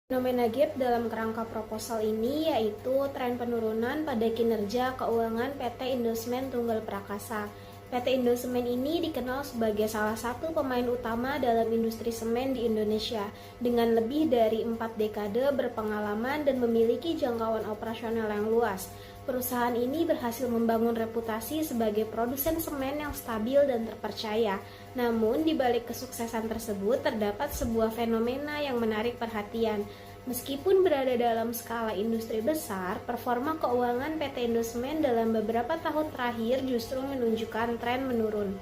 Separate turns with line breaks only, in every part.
Fenomena gap dalam kerangka proposal ini yaitu tren penurunan pada kinerja keuangan PT Indosemen Tunggal Prakasa. PT Indosemen ini dikenal sebagai salah satu pemain utama dalam industri semen di Indonesia dengan lebih dari 4 dekade berpengalaman dan memiliki jangkauan operasional yang luas. Perusahaan ini berhasil membangun reputasi sebagai produsen semen yang stabil dan terpercaya. Namun, di balik kesuksesan tersebut terdapat sebuah fenomena yang menarik perhatian. Meskipun berada dalam skala industri besar, performa keuangan PT Indosemen dalam beberapa tahun terakhir justru menunjukkan tren menurun.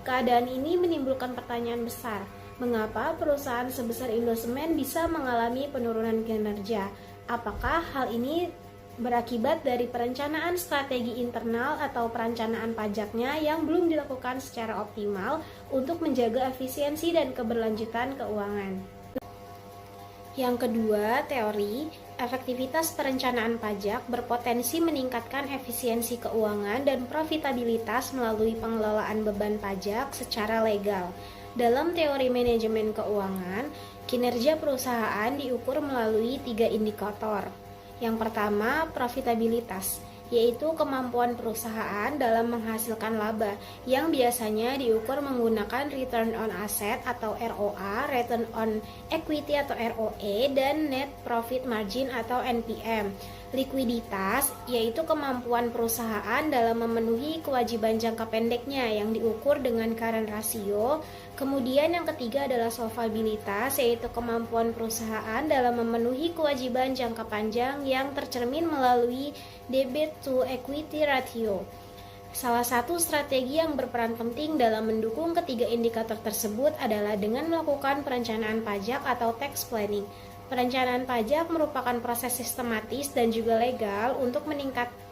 Keadaan ini menimbulkan pertanyaan besar, mengapa perusahaan sebesar Indosemen bisa mengalami penurunan kinerja? Apakah hal ini berakibat dari perencanaan strategi internal atau perencanaan pajaknya yang belum dilakukan secara optimal untuk menjaga efisiensi dan keberlanjutan keuangan? Yang kedua, teori efektivitas perencanaan pajak berpotensi meningkatkan efisiensi keuangan dan profitabilitas melalui pengelolaan beban pajak secara legal. Dalam teori manajemen keuangan, kinerja perusahaan diukur melalui 3 indikator. Yang pertama, profitabilitas, yaitu kemampuan perusahaan dalam menghasilkan laba yang biasanya diukur menggunakan return on asset atau ROA, return on equity atau ROE, dan net profit margin atau NPM. Likuiditas, yaitu kemampuan perusahaan dalam memenuhi kewajiban jangka pendeknya yang diukur dengan current ratio. Kemudian yang ketiga adalah solvabilitas, yaitu kemampuan perusahaan dalam memenuhi kewajiban jangka panjang yang tercermin melalui debt to equity ratio. Salah satu strategi yang berperan penting dalam mendukung ketiga indikator tersebut adalah dengan melakukan perencanaan pajak atau tax planning. Perencanaan pajak merupakan proses sistematis dan juga legal untuk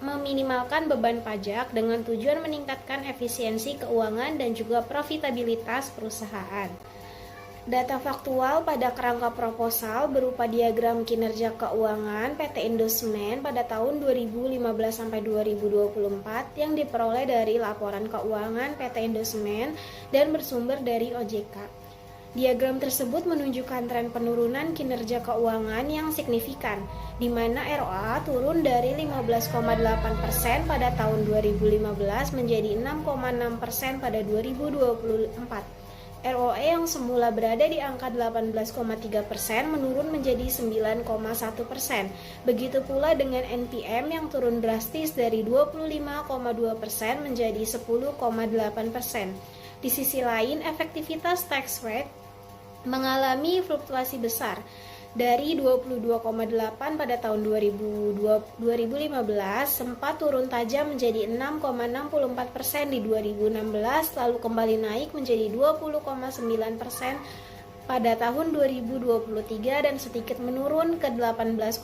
meminimalkan beban pajak dengan tujuan meningkatkan efisiensi keuangan dan juga profitabilitas perusahaan. Data faktual pada kerangka proposal berupa diagram kinerja keuangan PT Indosemen pada tahun 2015-2024 yang diperoleh dari laporan keuangan PT Indosemen dan bersumber dari OJK. Diagram tersebut menunjukkan tren penurunan kinerja keuangan yang signifikan, di mana ROA turun dari 15,8% pada tahun 2015 menjadi 6,6% pada 2024. ROE yang semula berada di angka 18,3% menurun menjadi 9,1%. Begitu pula dengan NPM yang turun drastis dari 25,2% menjadi 10,8%. Di sisi lain, efektivitas tax rate mengalami fluktuasi besar dari 22,8 pada tahun 2015 sempat turun tajam menjadi 6,64% di 2016 lalu kembali naik menjadi 20,9% pada tahun 2023 dan sedikit menurun ke 18,5%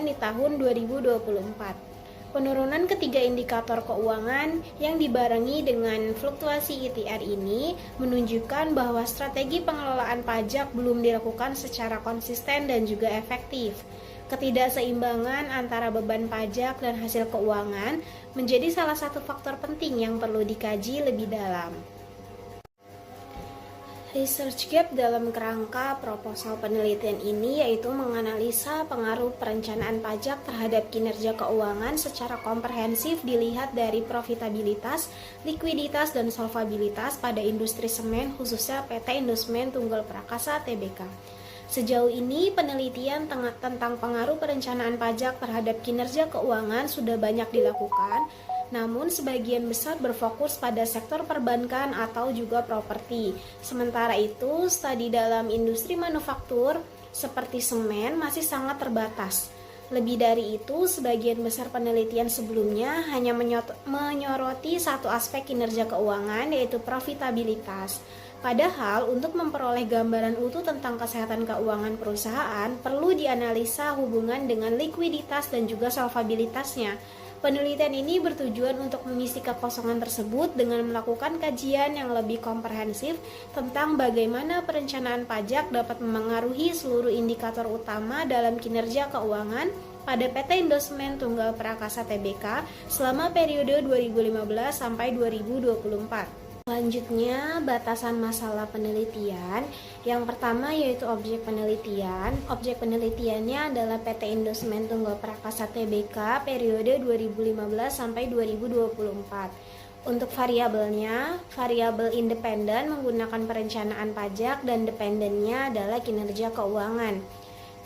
di tahun 2024. Penurunan ketiga indikator keuangan yang dibarengi dengan fluktuasi ITR ini menunjukkan bahwa strategi pengelolaan pajak belum dilakukan secara konsisten dan juga efektif. Ketidakseimbangan antara beban pajak dan hasil keuangan menjadi salah satu faktor penting yang perlu dikaji lebih dalam. Research gap dalam kerangka proposal penelitian ini yaitu menganalisa pengaruh perencanaan pajak terhadap kinerja keuangan secara komprehensif dilihat dari profitabilitas, likuiditas, dan solvabilitas pada industri semen khususnya PT Indosemen Tunggal Prakasa Tbk. Sejauh ini penelitian tentang pengaruh perencanaan pajak terhadap kinerja keuangan sudah banyak dilakukan. Namun sebagian besar berfokus pada sektor perbankan atau juga properti. Sementara itu, studi dalam industri manufaktur seperti semen masih sangat terbatas. Lebih dari itu, sebagian besar penelitian sebelumnya hanya menyoroti satu aspek kinerja keuangan, yaitu profitabilitas. Padahal, untuk memperoleh gambaran utuh tentang kesehatan keuangan perusahaan, perlu dianalisa hubungan dengan likuiditas dan juga solvabilitasnya. Penelitian ini bertujuan untuk mengisi kekosongan tersebut dengan melakukan kajian yang lebih komprehensif tentang bagaimana perencanaan pajak dapat memengaruhi seluruh indikator utama dalam kinerja keuangan pada PT Indosemen Tunggal Prakasa Tbk selama periode 2015 sampai 2024. Selanjutnya, batasan masalah penelitian. Yang pertama yaitu objek penelitian. Objek penelitiannya adalah PT Indosmen Tunggal Prakasa Tbk periode 2015 sampai 2024. Untuk variabelnya, variabel independen menggunakan perencanaan pajak dan dependennya adalah kinerja keuangan.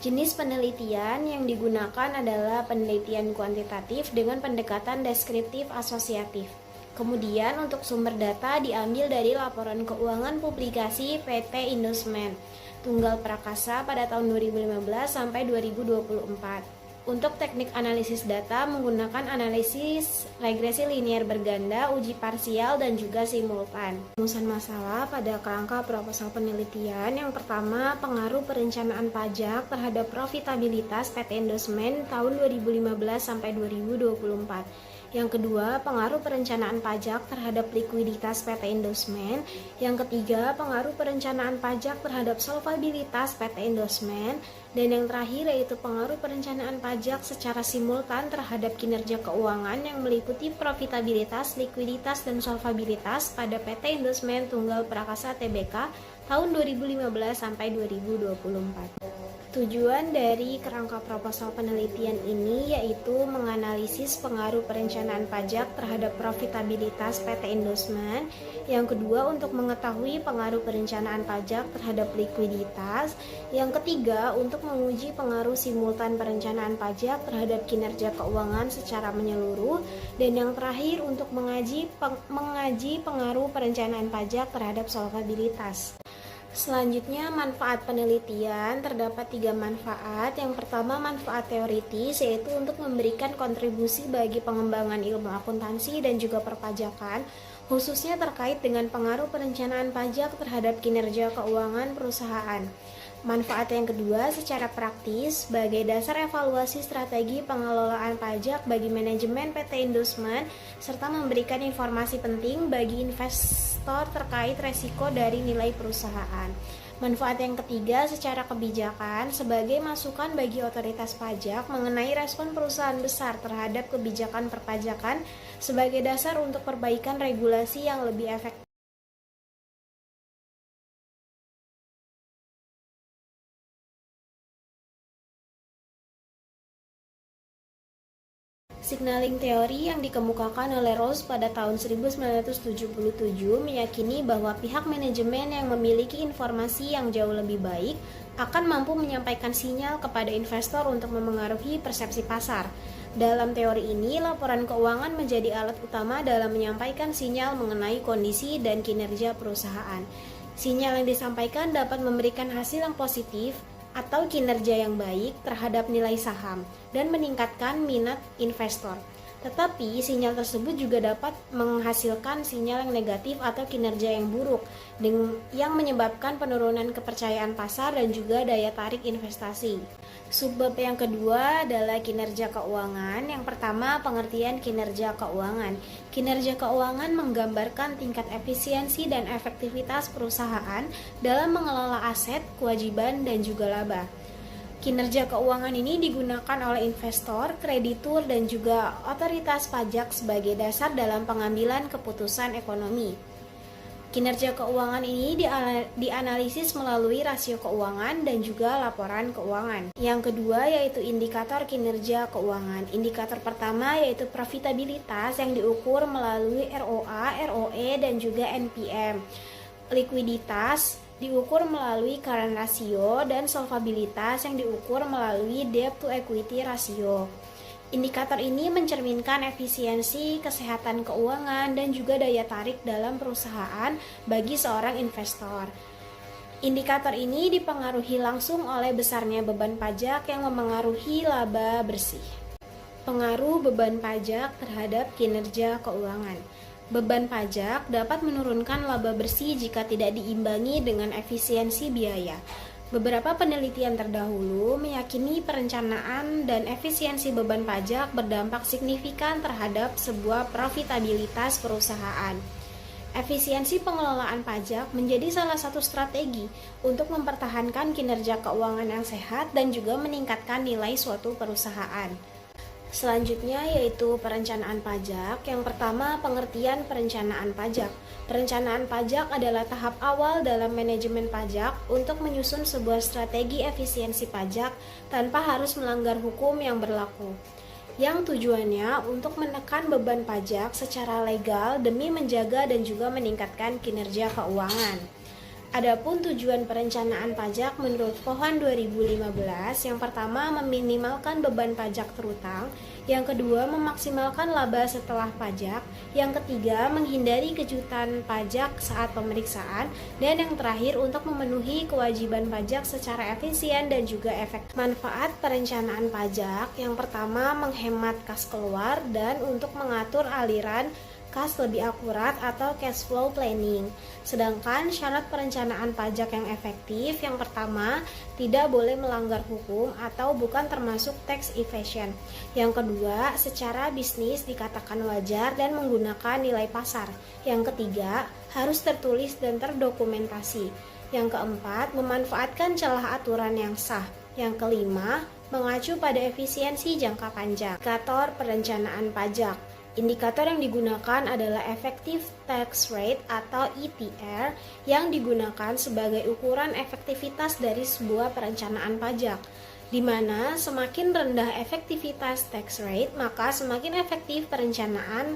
Jenis penelitian yang digunakan adalah penelitian kuantitatif dengan pendekatan deskriptif asosiatif. Kemudian untuk sumber data diambil dari laporan keuangan publikasi PT Indosmen Tunggal Prakasa pada tahun 2015 sampai 2024. Untuk teknik analisis data menggunakan analisis regresi linear berganda, uji parsial, dan juga simultan. Rumusan masalah pada kerangka proposal penelitian. Yang pertama, pengaruh perencanaan pajak terhadap profitabilitas PT Indosmen tahun 2015 sampai 2024. Yang kedua, pengaruh perencanaan pajak terhadap likuiditas PT Indosmen. Yang ketiga, pengaruh perencanaan pajak terhadap solvabilitas PT Indosmen. Dan yang terakhir yaitu pengaruh perencanaan pajak secara simultan terhadap kinerja keuangan yang meliputi profitabilitas, likuiditas, dan solvabilitas pada PT Indosmen Tunggal Prakasa Tbk tahun 2015 sampai 2024. Tujuan dari kerangka proposal penelitian ini yaitu menganalisis pengaruh perencanaan pajak terhadap profitabilitas PT Indosmen. Yang kedua, untuk mengetahui pengaruh perencanaan pajak terhadap likuiditas. Yang ketiga, untuk menguji pengaruh simultan perencanaan pajak terhadap kinerja keuangan secara menyeluruh. Dan yang terakhir, untuk mengaji pengaruh perencanaan pajak terhadap solvabilitas. Selanjutnya, manfaat penelitian. Terdapat 3 manfaat. Yang pertama, manfaat teoritis, yaitu untuk memberikan kontribusi bagi pengembangan ilmu akuntansi dan juga perpajakan, khususnya terkait dengan pengaruh perencanaan pajak terhadap kinerja keuangan perusahaan. Manfaat yang kedua, secara praktis, sebagai dasar evaluasi strategi pengelolaan pajak bagi manajemen PT Indosmen, serta memberikan informasi penting bagi investor terkait resiko dari nilai perusahaan. Manfaat yang ketiga, secara kebijakan, sebagai masukan bagi otoritas pajak mengenai respon perusahaan besar terhadap kebijakan perpajakan sebagai dasar untuk perbaikan regulasi yang lebih efektif. Signaling teori yang dikemukakan oleh Rose pada tahun 1977 meyakini bahwa pihak manajemen yang memiliki informasi yang jauh lebih baik akan mampu menyampaikan sinyal kepada investor untuk memengaruhi persepsi pasar. Dalam teori ini, laporan keuangan menjadi alat utama dalam menyampaikan sinyal mengenai kondisi dan kinerja perusahaan. Sinyal yang disampaikan dapat memberikan hasil yang positif atau kinerja yang baik terhadap nilai saham dan meningkatkan minat investor. Tetapi sinyal tersebut juga dapat menghasilkan sinyal yang negatif atau kinerja yang buruk yang menyebabkan penurunan kepercayaan pasar dan juga daya tarik investasi. Subbab yang kedua adalah kinerja keuangan. Yang pertama, pengertian kinerja keuangan. Kinerja keuangan menggambarkan tingkat efisiensi dan efektivitas perusahaan dalam mengelola aset, kewajiban, dan juga laba. Kinerja keuangan ini digunakan oleh investor, kreditur, dan juga otoritas pajak sebagai dasar dalam pengambilan keputusan ekonomi. Kinerja keuangan ini dianalisis melalui rasio keuangan dan juga laporan keuangan. Yang kedua yaitu indikator kinerja keuangan. Indikator pertama yaitu profitabilitas yang diukur melalui ROA, ROE, dan juga NPM. Likuiditas diukur melalui current ratio dan solvabilitas yang diukur melalui debt to equity ratio. Indikator ini mencerminkan efisiensi, kesehatan keuangan, dan juga daya tarik dalam perusahaan bagi seorang investor. Indikator ini dipengaruhi langsung oleh besarnya beban pajak yang memengaruhi laba bersih. Pengaruh beban pajak terhadap kinerja keuangan. Beban pajak dapat menurunkan laba bersih jika tidak diimbangi dengan efisiensi biaya. Beberapa penelitian terdahulu meyakini perencanaan dan efisiensi beban pajak berdampak signifikan terhadap sebuah profitabilitas perusahaan. Efisiensi pengelolaan pajak menjadi salah satu strategi untuk mempertahankan kinerja keuangan yang sehat dan juga meningkatkan nilai suatu perusahaan. Selanjutnya yaitu perencanaan pajak. Yang pertama, pengertian perencanaan pajak. Perencanaan pajak adalah tahap awal dalam manajemen pajak untuk menyusun sebuah strategi efisiensi pajak tanpa harus melanggar hukum yang berlaku. Yang tujuannya untuk menekan beban pajak secara legal demi menjaga dan juga meningkatkan kinerja keuangan. Adapun tujuan perencanaan pajak menurut Pohon 2015, yang pertama meminimalkan beban pajak terutang, yang kedua memaksimalkan laba setelah pajak, yang ketiga menghindari kejutan pajak saat pemeriksaan, dan yang terakhir untuk memenuhi kewajiban pajak secara efisien dan juga efektif. Manfaat perencanaan pajak, yang pertama menghemat kas keluar dan untuk mengatur aliran kas lebih akurat atau cash flow planning. Sedangkan syarat perencanaan pajak yang efektif, yang pertama, tidak boleh melanggar hukum atau bukan termasuk tax evasion. Yang kedua, secara bisnis dikatakan wajar dan menggunakan nilai pasar. Yang ketiga, harus tertulis dan terdokumentasi. Yang keempat, memanfaatkan celah aturan yang sah. Yang kelima, mengacu pada efisiensi jangka panjang. Indikator perencanaan pajak. Indikator yang digunakan adalah Effective Tax Rate atau ETR yang digunakan sebagai ukuran efektivitas dari sebuah perencanaan pajak, di mana semakin rendah efektivitas tax rate, maka semakin efektif perencanaan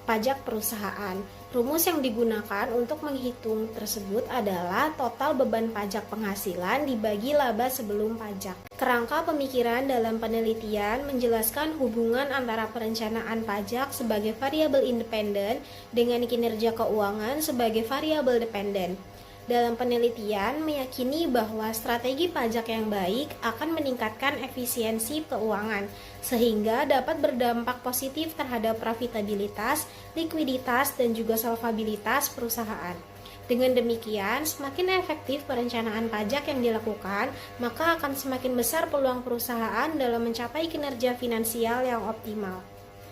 pajak perusahaan. Rumus yang digunakan untuk menghitung tersebut adalah total beban pajak penghasilan dibagi laba sebelum pajak. Kerangka pemikiran dalam penelitian menjelaskan hubungan antara perencanaan pajak sebagai variabel independen dengan kinerja keuangan sebagai variabel dependen. Dalam penelitian meyakini bahwa strategi pajak yang baik akan meningkatkan efisiensi keuangan, sehingga dapat berdampak positif terhadap profitabilitas, likuiditas, dan juga solvabilitas perusahaan. Dengan demikian, semakin efektif perencanaan pajak yang dilakukan, maka akan semakin besar peluang perusahaan dalam mencapai kinerja finansial yang optimal.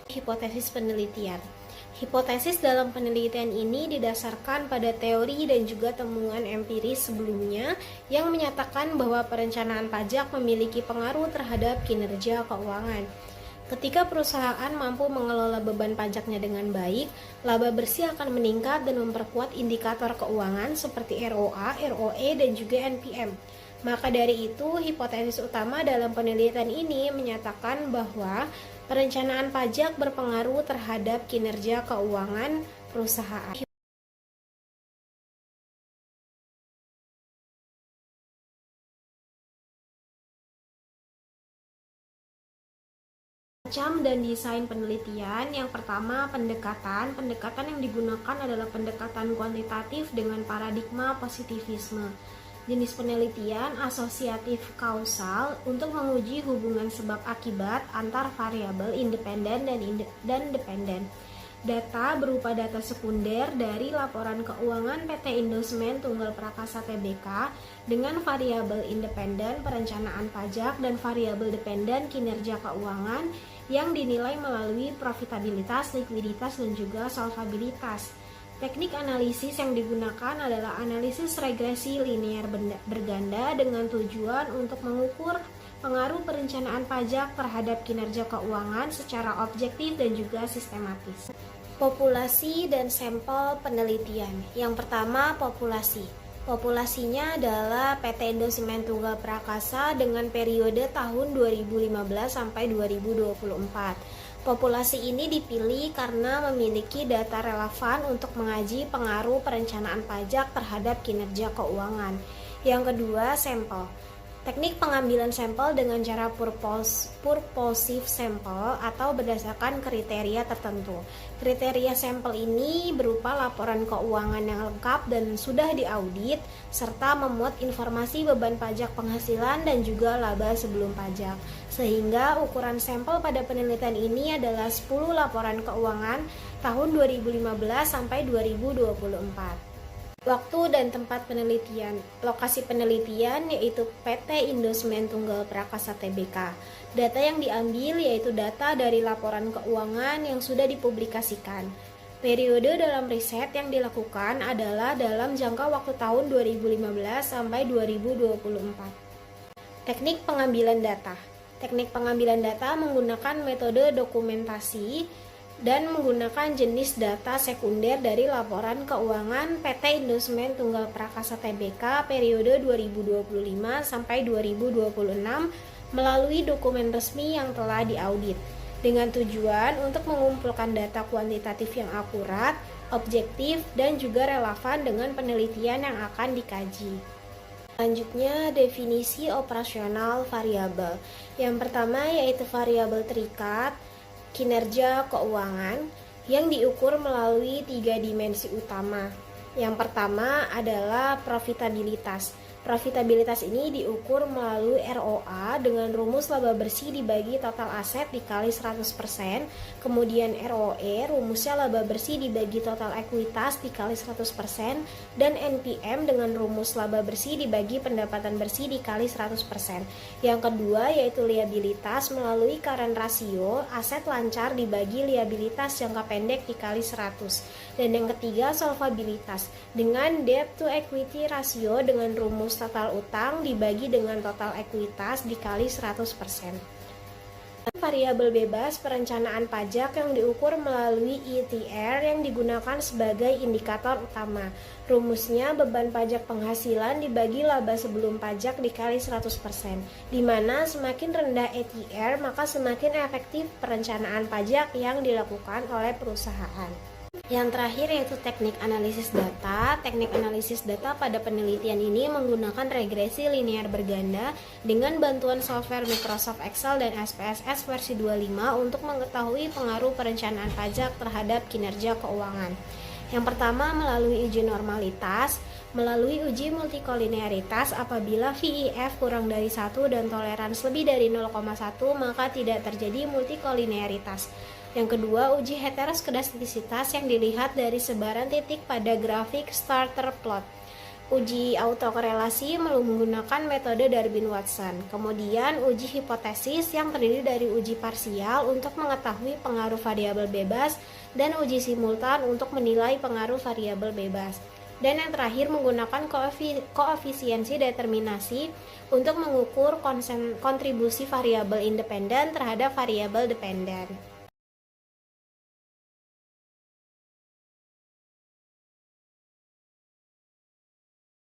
Hipotesis penelitian. Hipotesis dalam penelitian ini didasarkan pada teori dan juga temuan empiris sebelumnya yang menyatakan bahwa perencanaan pajak memiliki pengaruh terhadap kinerja keuangan. Ketika perusahaan mampu mengelola beban pajaknya dengan baik, laba bersih akan meningkat dan memperkuat indikator keuangan seperti ROA, ROE, dan juga NPM. Maka dari itu, hipotesis utama dalam penelitian ini menyatakan bahwa perencanaan pajak berpengaruh terhadap kinerja keuangan perusahaan. Macam dan desain penelitian. Yang pertama, pendekatan. Pendekatan yang digunakan adalah pendekatan kuantitatif dengan paradigma positivisme. Jenis penelitian asosiatif kausal untuk menguji hubungan sebab akibat antar variabel independen dan dependen. Data berupa data sekunder dari laporan keuangan PT Indosmen Tunggal Prakasa Tbk dengan variabel independen perencanaan pajak dan variabel dependen kinerja keuangan yang dinilai melalui profitabilitas, likuiditas, dan juga solvabilitas. Teknik analisis yang digunakan adalah analisis regresi linear berganda dengan tujuan untuk mengukur pengaruh perencanaan pajak terhadap kinerja keuangan secara objektif dan juga sistematis. Populasi dan sampel penelitian. Yang pertama, populasi. Populasinya adalah PT Indosmen Tunggal Prakasa dengan periode tahun 2015 sampai 2024. Populasi ini dipilih karena memiliki data relevan untuk mengaji pengaruh perencanaan pajak terhadap kinerja keuangan. Yang kedua, sampel. Teknik pengambilan sampel dengan cara purposive sampel atau berdasarkan kriteria tertentu. Kriteria sampel ini berupa laporan keuangan yang lengkap dan sudah diaudit, serta memuat informasi beban pajak penghasilan dan juga laba sebelum pajak. Sehingga ukuran sampel pada penelitian ini adalah 10 laporan keuangan tahun 2015 sampai 2024. Waktu dan tempat penelitian. Lokasi penelitian yaitu PT Indosmen Tunggal Prakasa Tbk. Data yang diambil yaitu data dari laporan keuangan yang sudah dipublikasikan. Periode dalam riset yang dilakukan adalah dalam jangka waktu tahun 2015 sampai 2024. Teknik pengambilan data. Teknik pengambilan data menggunakan metode dokumentasi dan menggunakan jenis data sekunder dari laporan keuangan PT Indosemen Tunggal Prakasa Tbk periode 2025 sampai 2026 melalui dokumen resmi yang telah diaudit, dengan tujuan untuk mengumpulkan data kuantitatif yang akurat, objektif, dan juga relevan dengan penelitian yang akan dikaji. Selanjutnya, definisi operasional variabel. Yang pertama yaitu variabel terikat kinerja keuangan yang diukur melalui 3 dimensi utama. Yang pertama adalah profitabilitas. Profitabilitas ini diukur melalui ROA dengan rumus laba bersih dibagi total aset dikali 100%, kemudian ROE rumusnya laba bersih dibagi total ekuitas dikali 100%, dan NPM dengan rumus laba bersih dibagi pendapatan bersih dikali 100%. Yang kedua yaitu liabilitas melalui current ratio aset lancar dibagi liabilitas jangka pendek dikali 100. Dan yang ketiga solvabilitas dengan debt to equity ratio dengan rumus total utang dibagi dengan total ekuitas dikali 100%. Variabel bebas perencanaan pajak yang diukur melalui ETR yang digunakan sebagai indikator utama. Rumusnya beban pajak penghasilan dibagi laba sebelum pajak dikali 100%, di mana semakin rendah ETR maka semakin efektif perencanaan pajak yang dilakukan oleh perusahaan. Yang terakhir yaitu teknik analisis data. Teknik analisis data pada penelitian ini menggunakan regresi linear berganda dengan bantuan software Microsoft Excel dan SPSS versi 25 untuk mengetahui pengaruh perencanaan pajak terhadap kinerja keuangan. Yang pertama melalui uji normalitas, melalui uji multikolinearitas apabila VIF kurang dari 1 dan tolerans lebih dari 0,1 maka tidak terjadi multikolinearitas. Yang kedua, uji heteroskedastisitas yang dilihat dari sebaran titik pada grafik starter plot. Uji autokorelasi menggunakan metode Darwin-Watson. Kemudian, uji hipotesis yang terdiri dari uji parsial untuk mengetahui pengaruh variabel bebas dan uji simultan untuk menilai pengaruh variabel bebas. Dan yang terakhir menggunakan koefisiensi determinasi untuk mengukur kontribusi variabel independen terhadap variabel dependen.